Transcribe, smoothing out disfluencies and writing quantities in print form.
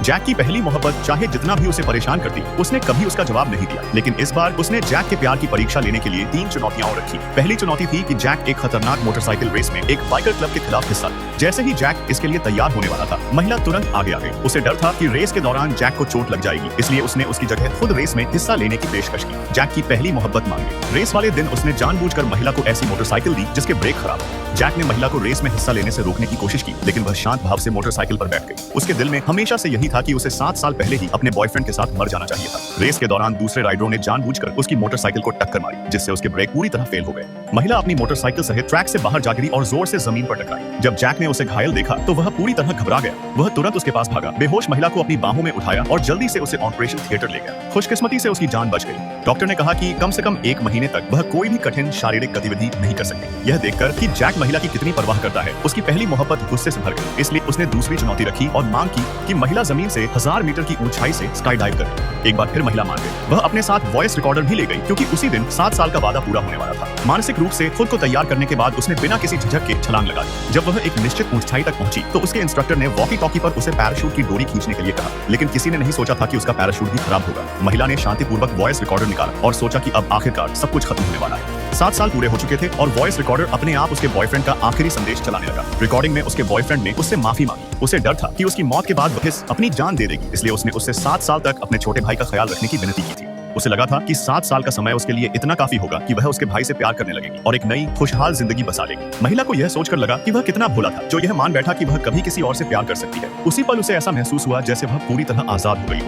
Jack की पहली मोहब्बत चाहे जितना भी उसे परेशान करती, उसने कभी उसका जवाब नहीं दिया। लेकिन इस बार उसने जैक के प्यार की परीक्षा लेने के लिए 3 चुनौतियां और रखी। पहली चुनौती थी कि जैक एक खतरनाक मोटरसाइकिल रेस में एक बाइकर क्लब के खिलाफ हिस्सा ले। जैसे ही जैक इसके लिए तैयार होने वाला था, महिला तुरंत आगे आ गई। उसे डर था कि रेस के दौरान जैक को चोट लग जाएगी, इसलिए उसने उसकी जगह खुद रेस में हिस्सा लेने की पेशकश की। जैक की पहली मोहब्बत मान गई। रेस वाले दिन उसने जानबूझकर महिला को ऐसी मोटरसाइकिल दी जिसके ब्रेक खराब हो। जैक ने महिला को रेस में हिस्सा लेने से रोकने की कोशिश की, लेकिन वह शांत भाव से मोटरसाइकिल पर बैठ गई। उसके दिल में हमेशा से यही था कि उसे 7 साल पहले ही अपने बॉयफ्रेंड के साथ मर जाना चाहिए था। रेस के दौरान दूसरे राइडरों ने जानबूझकर उसकी मोटरसाइकिल को टक्कर मारी, जिससे उसके ब्रेक पूरी तरह फेल हो गए। महिला अपनी मोटरसाइकिल सहित ट्रैक से बाहर जा गिरी और जोर से जमीन पर टकराई। जब जैक ने उसे घायल देखा तो वह पूरी तरह घबरा गया। वह तुरंत उसके पास भागा, बेहोश महिला को अपनी बाहों में उठाया और जल्दी से उसे ऑपरेशन थिएटर ले गया। खुशकिस्मती से उसकी जान बच गई। डॉक्टर ने कहा कि कम से कम 1 महीने तक वह कोई भी कठिन शारीरिक गतिविधि नहीं कर सकती। यह देखकर कि जैक महिला की कितनी परवाह करता है, उसकी पहली मोहब्बत गुस्से से भर गई। इसलिए उसने दूसरी चुनौती रखी और मांग की कि महिला जमीन से 1000 मीटर की ऊंचाई से स्काई डाइव करे। एक बार फिर महिला मान गई। वह अपने साथ वॉइस रिकॉर्डर भी ले गई, क्योंकि उसी दिन 7 साल का वादा पूरा होने वाला था। मानसिक रूप से खुद को तैयार करने के बाद उसने बिना किसी झिझक के छलांग लगा दी। जब वह एक निश्चित ऊंचाई तक पहुंची तो उसके इंस्ट्रक्टर ने वॉकी टॉकी पर उसे पैराशूट की डोरी खींचने के लिए कहा, लेकिन किसी ने नहीं सोचा था कि उसका पैराशूट भी खराब होगा। महिला ने शांतिपूर्वक वॉइस रिकॉर्डर निकाला और सोचा कि अब आखिरकार सब कुछ खत्म होने वाला है। 7 साल पूरे हो चुके थे और वॉइस रिकॉर्डर अपने आप उसके बॉयफ्रेंड का आखिरी संदेश चलाने लगा। रिकॉर्डिंग में उसके बॉयफ्रेंड ने उससे माफी मांगी। उसे डर था कि उसकी मौत के बाद वह अपनी जान दे देगी, इसलिए उसने उससे 7 साल तक अपने छोटे भाई का ख्याल रखने की विनती की थी। उसे लगा था कि 7 साल का समय उसके लिए इतना काफी होगा कि वह उसके भाई से प्यार करने लगेगी और एक नई खुशहाल जिंदगी बसा लेगी। महिला को यह सोचकर लगा कि वह कितना भोला था, जो यह मान बैठा कि वह कभी किसी और से प्यार कर सकती है। उसी पल उसे ऐसा महसूस हुआ जैसे वह पूरी तरह आजाद हो गई हो।